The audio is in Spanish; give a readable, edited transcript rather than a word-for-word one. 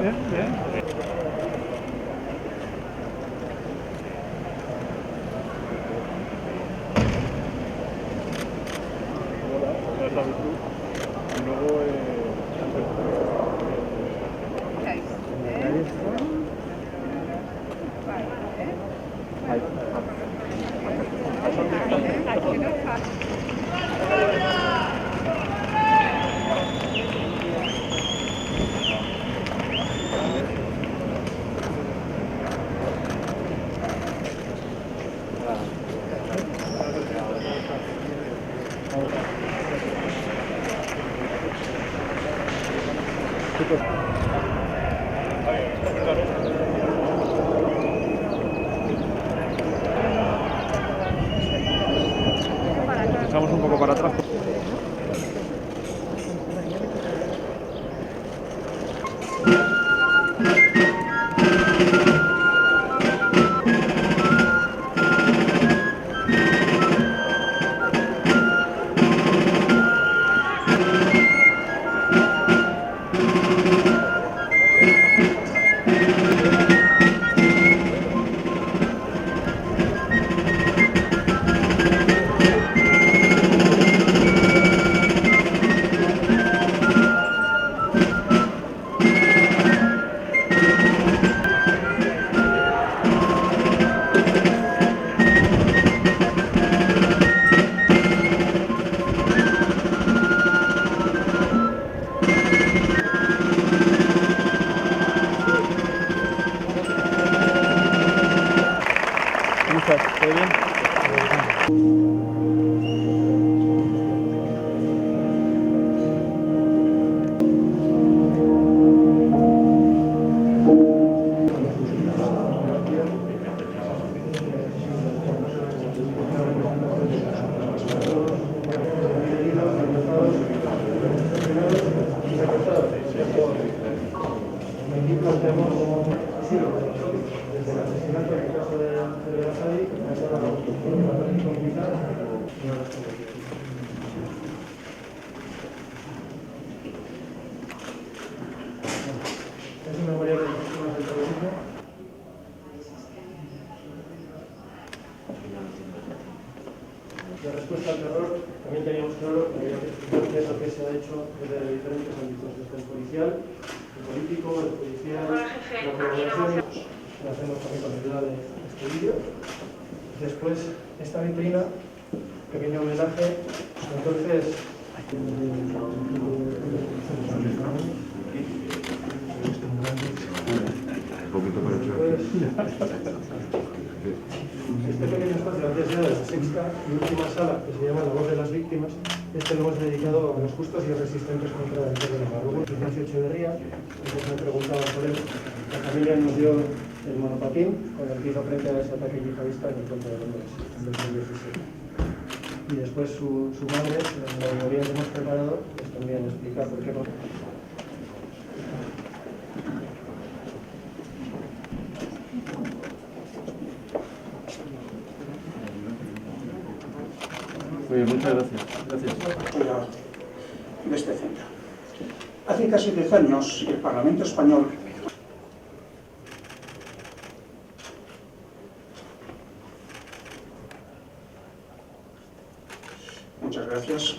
Bien, bien. Ya sabes tú. Y luego... Echamos un poco para atrás. ¿Cómo estás? ¿Todo bien? La respuesta al terror también teníamos claro que había que explicar qué es lo que se ha hecho desde diferentes ámbitos, desde el policial, el político, el judicial, la colaboración. Lo hacemos también con ayuda de este vídeo. Después, esta vitrina, pequeño homenaje. Entonces, este pequeño espacio antes ya de la sexta y última sala, que se llama La Voz de las Víctimas, este lo hemos dedicado a los justos y resistentes contra el terror de Marruecos. Ignacio Echeverría, entonces me preguntaba por él, la familia nos dio el monopatín con el que hizo frente a ese ataque yihadista en el Puente de Londres en 2017. Y después su madre, en la memoria que hemos preparado, pues también explica por qué. Muy bien, muchas gracias. Gracias. De este centro. Hace casi 10 años el Parlamento español Muchas gracias.